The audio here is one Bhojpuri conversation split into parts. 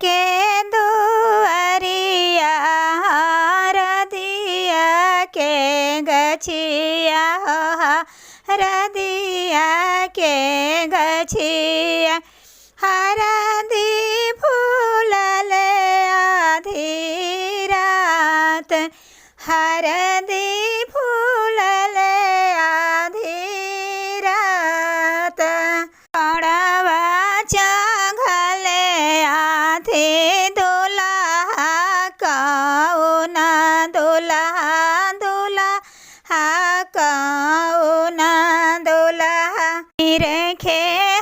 के दुआरिया हरदिया के गछिया हरदिया के गछिया हरदी फूलले आधी रात हरदी फूलले आधी रात पड़वा चघले आधी दुल्हा कौना दुल्हा दुल्हा कौना दुल्हा निरखे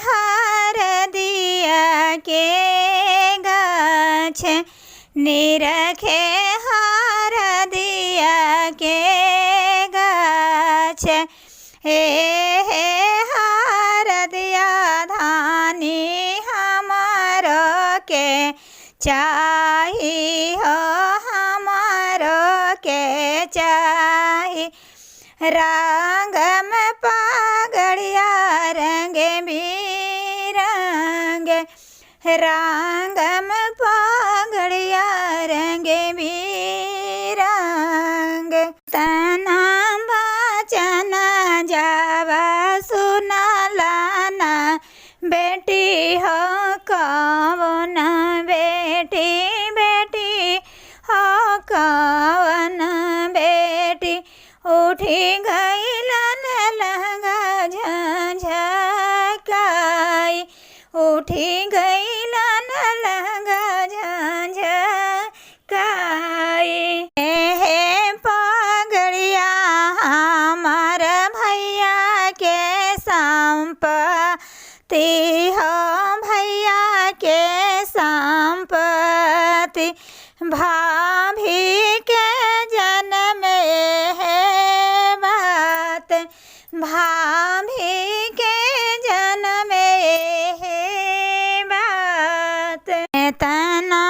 हरदिया के गाछ निरखे हरदिया के गाछ हे हरदिया धानी हमारो के चाही हो हमारो के चाही रंग में पगड़िया रंग बिरंग रंग में पगड़िया रंग बिरंग तना बचन जावा सुनलाना बेटी हो कौन बेटी बेटी हो कौन बेटी उठी गईलन लहंगा झंझकाई उठी गईलन लहंगा झंझकाई हे पगड़िया हमार भैया के संपत्ति हो भैया के संपत्ति भाभी के जन्म है बात भाभी के जन्म है बात तना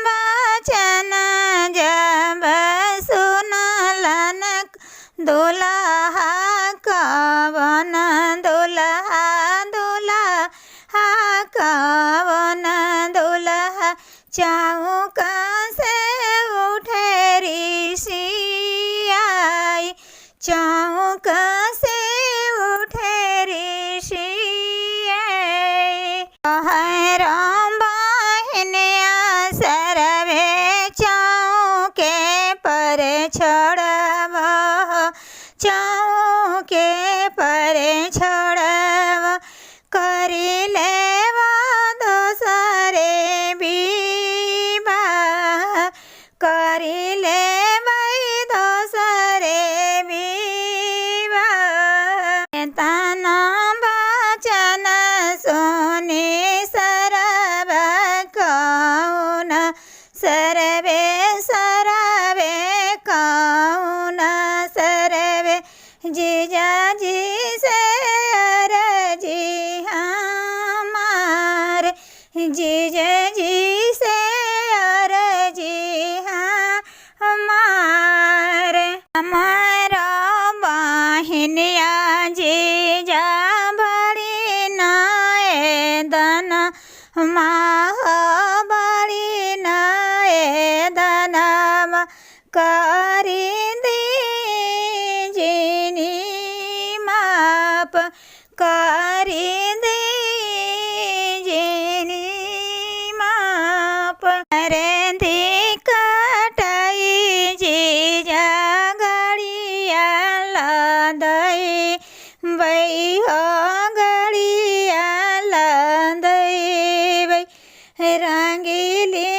बचन जब सुनलन दुल्हा कवन दुल्हा दुल्हा कवन दुल्हा चौका से उठे ऋषियाई चौका से उठे ऋषियाई राम बहनिया सरवे चौके पर छोड़ब चौके पर छोड़ब करी लेव दोसरे विवाह करी लेव दोसरे विवाह तना बचन सोनी सरब कौन सरवे सरवे कौन सरवे जीजाजी से अरजी हमार जीजाजी से अरजी हमार हमारा बहनिया जीजा बड़ी नाए दन माह बड़ी नाए दनम करी दी जिनी माप करी दी जिनी माप रेंदी कटाई जीजा गड़िया लदई बई हो गड़िया लदई बई रंगीली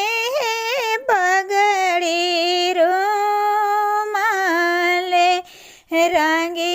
पगड़ी रूमाले रंगी